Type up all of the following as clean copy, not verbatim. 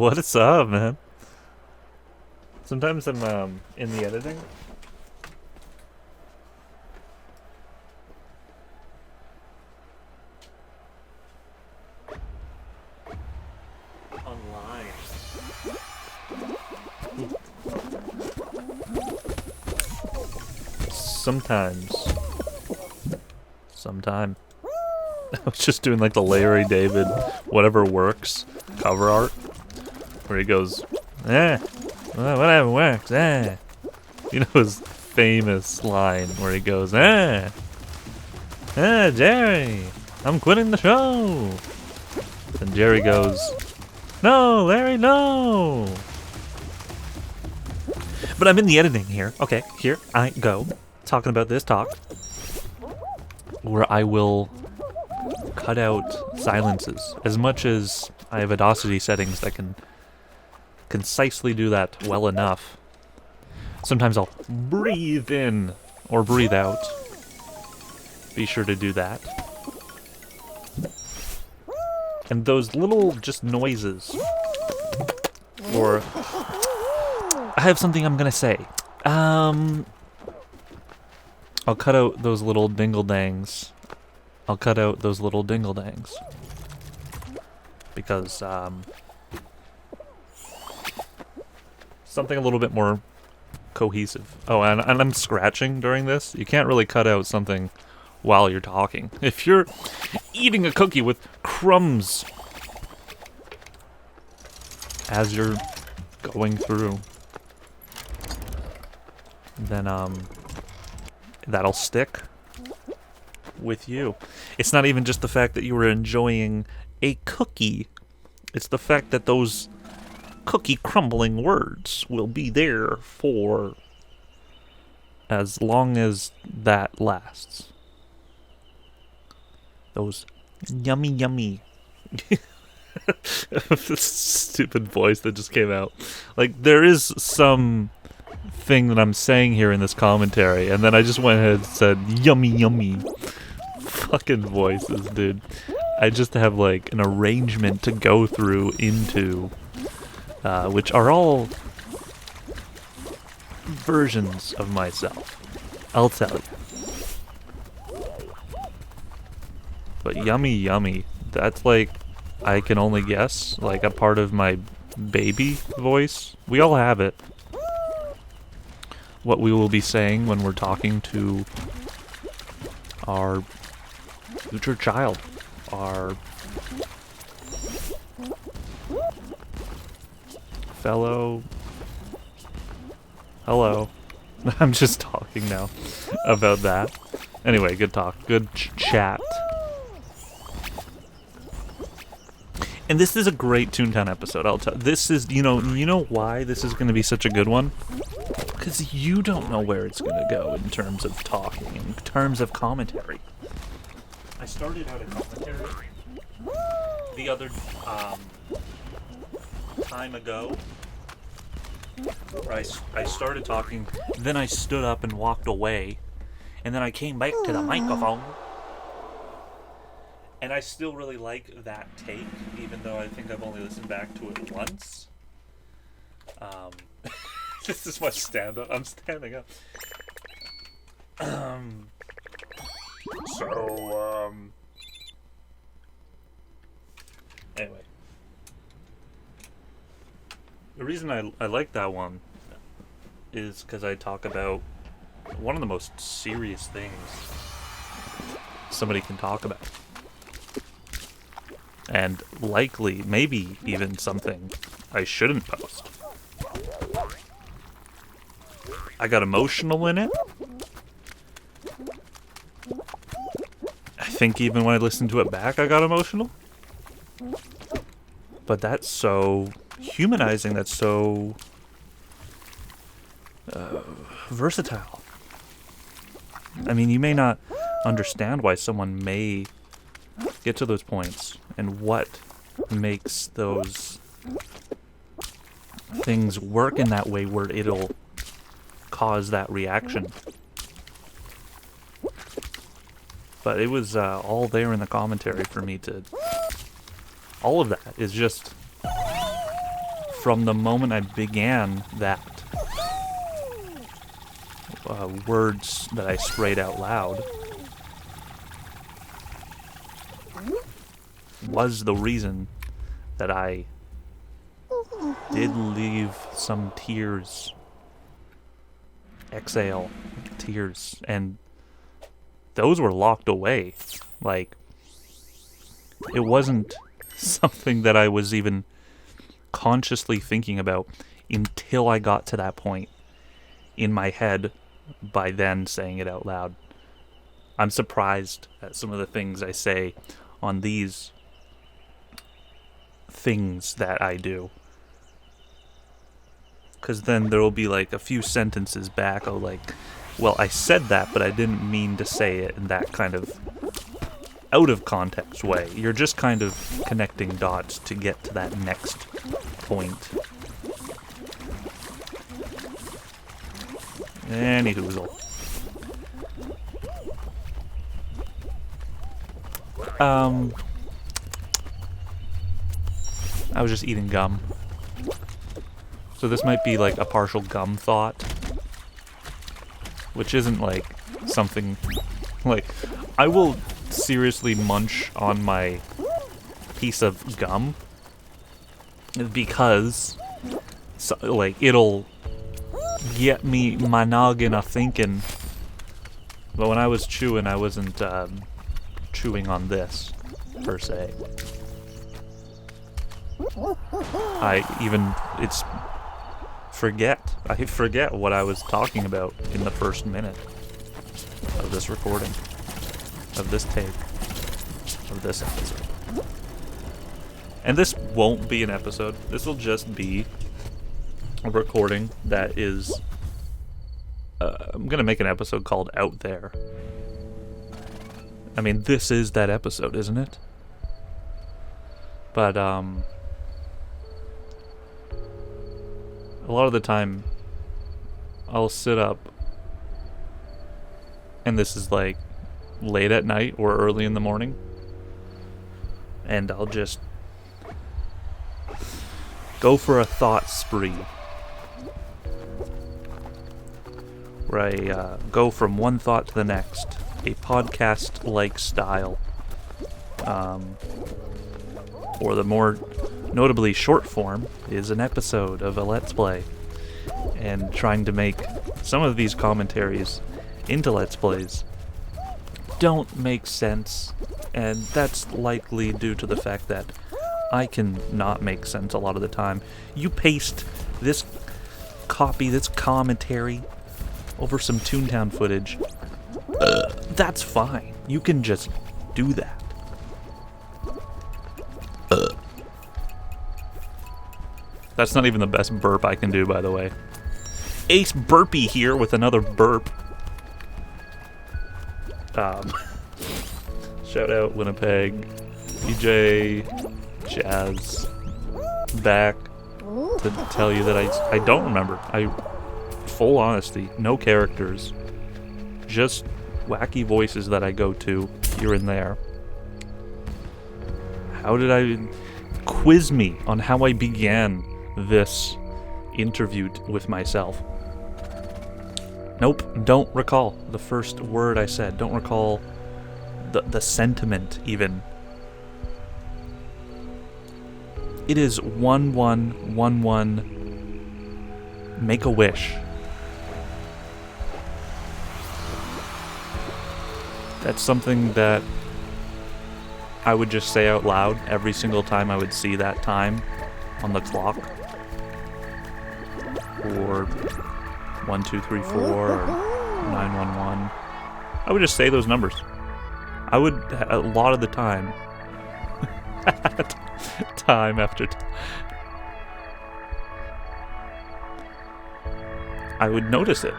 What's up, man? Sometimes I'm in the editing. Online. Sometimes. Sometime. I was just doing like the Larry David, whatever works, cover art, where he goes, whatever works, You know his famous line where he goes, Jerry, I'm quitting the show. And Jerry goes, no, Larry, no. But I'm in the editing here. Okay, here I go, talking about this talk, where I will cut out silences as much as I have Audacity settings that can concisely do that well enough. Sometimes I'll breathe in or breathe out. Be sure to do that. And those little just noises, or I have something I'm gonna say. I'll cut out those little dingle-dangs. I'll cut out those little dingle-dangs. Because, something a little bit more cohesive. Oh, and I'm scratching during this. You can't really cut out something while you're talking. If you're eating a cookie with crumbs as you're going through, then, that'll stick with you. It's not even just the fact that you were enjoying a cookie. It's the fact that those cookie crumbling words will be there for as long as that lasts. Those yummy, yummy. Stupid voice that just came out. Like, there is some thing that I'm saying here in this commentary, and then I just went ahead and said yummy, yummy. Fucking voices, dude. I just have like an arrangement to go through into, which are all versions of myself. I'll tell you. But yummy, yummy. That's like, I can only guess, like a part of my baby voice. We all have it. What we will be saying when we're talking to our future child, our fellow... Hello. I'm just talking now about that. Anyway, good talk. Good chat. And this is a great Toontown episode, I'll tell you. This is, you know why this is going to be such a good one? Because you don't know where it's going to go in terms of talking, in terms of commentary. I started out a commentary the other time ago. I started talking, then I stood up and walked away, and then I came back to the microphone. And I still really like that take, even though I think I've only listened back to it once. This is my stand-up. I'm standing up. Anyway. The reason I like that one is because I talk about one of the most serious things somebody can talk about. And likely, maybe even something I shouldn't post. I got emotional in it. I think even when I listened to it back, I got emotional. But that's so humanizing, that's so versatile. I mean, you may not understand why someone may get to those points and what makes those things work in that way where it'll cause that reaction. But it was all there in the commentary for me to... All of that is just from the moment I began that, words that I sprayed out loud was the reason that I did leave some tears, exhale tears, and those were locked away. Like, it wasn't something that I was even consciously thinking about until I got to that point in my head, by then saying it out loud. I'm surprised at some of the things I say on these things that I do. Because then there will be like a few sentences back, I'll like, well, I said that, but I didn't mean to say it in that kind of out of context way. You're just kind of connecting dots to get to that next point. Any hoozle. I was just eating gum. So this might be like a partial gum thought, which isn't like something like, I will seriously munch on my piece of gum because like it'll get my noggin a thinking. But when I was chewing, I wasn't chewing on this per se. I forget what I was talking about in the first minute of this recording, of this tape, of this episode. And this won't be an episode. This will just be a recording that is... I'm gonna make an episode called Out There. I mean, this is that episode, isn't it? But, a lot of the time, I'll sit up, and this is like late at night or early in the morning, and I'll just go for a thought spree, where I go from one thought to the next, a podcast-like style, or the more notably short form is an episode of a Let's Play, and trying to make some of these commentaries into Let's Plays don't make sense, and that's likely due to the fact that I can not make sense a lot of the time. You paste this commentary over some Toontown footage, that's fine. You can just do that. That's not even the best burp I can do, by the way. Ace Burpee here with another burp. Shout out Winnipeg. DJ Jazz back to tell you that I don't remember. Full honesty, no characters. Just wacky voices that I go to here and there. How did I... Quiz me on how I began this interview with myself. Nope, don't recall the first word I said. Don't recall the sentiment, even. It is 1111. Make a wish. That's something that I would just say out loud every single time I would see that time on the clock. Or 1, 2, 3, 4, or 911. I would just say those numbers. I would, a lot of the time, time after time, I would notice it.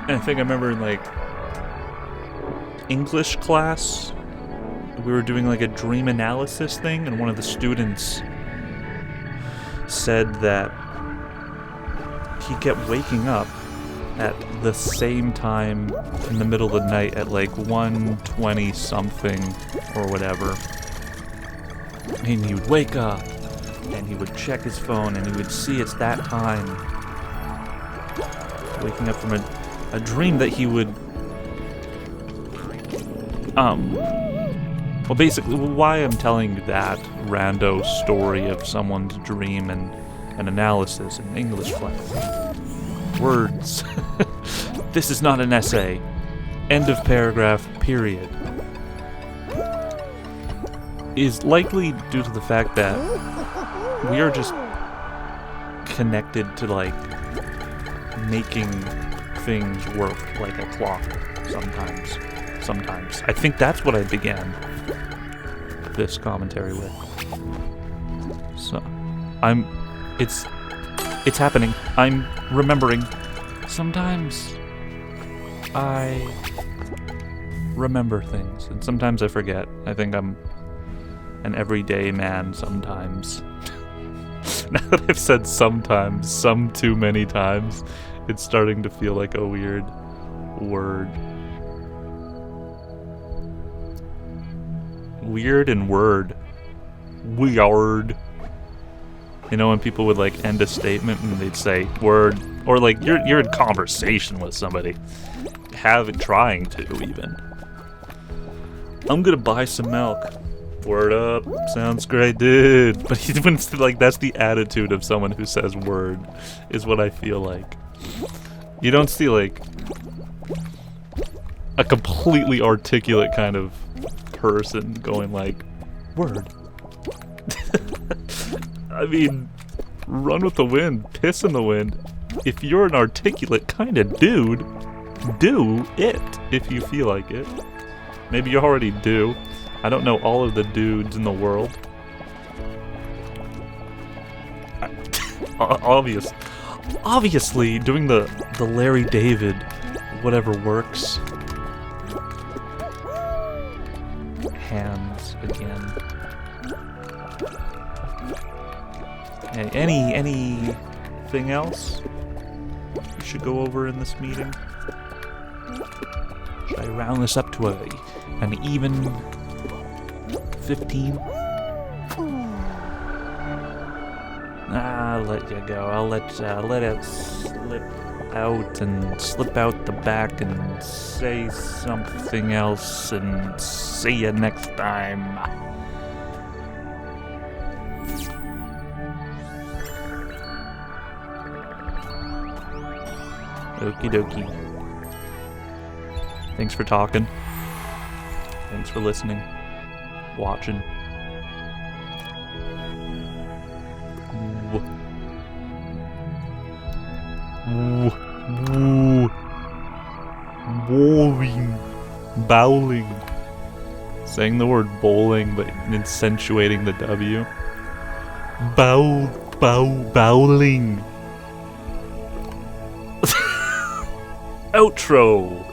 And I think I remember in like English class, we were doing like a dream analysis thing, and one of the students said that he kept waking up at the same time in the middle of the night at like 1:20 something or whatever. And he would wake up, and he would check his phone, and he would see it's that time. Waking up from a dream that he would... Well, basically, why I'm telling you that rando story of someone's dream and an analysis in English class. Words. This is not an essay. End of paragraph, period. Is likely due to the fact that we are just connected to, like, making things work like a clock sometimes. I think that's what I began this commentary with. So, it's happening. I'm remembering. Sometimes I remember things, and sometimes I forget. I think I'm an everyday man sometimes. Now that I've said sometimes, some too many times, it's starting to feel like a weird word. Weird and word. Weird. You know when people would like end a statement and they'd say word, or like you're in conversation with somebody, trying to even. I'm gonna buy some milk. Word up, sounds great, dude. But he wouldn't, like, that's the attitude of someone who says word, is what I feel like. You don't see like a completely articulate kind of person going like word. I mean, run with the wind, piss in the wind. If you're an articulate kind of dude, do it if you feel like it. Maybe you already do. I don't know all of the dudes in the world. Obviously, doing the Larry David, whatever works. Hands again. Anything else we should go over in this meeting? Should I round this up to an even 15? I'll let you go. I'll let it slip out the back and say something else, and see you next time. Okie dokie. Thanks for talking. Thanks for listening. Watching. Bowling. Saying the word bowling, but accentuating the W. Bowling. Outro.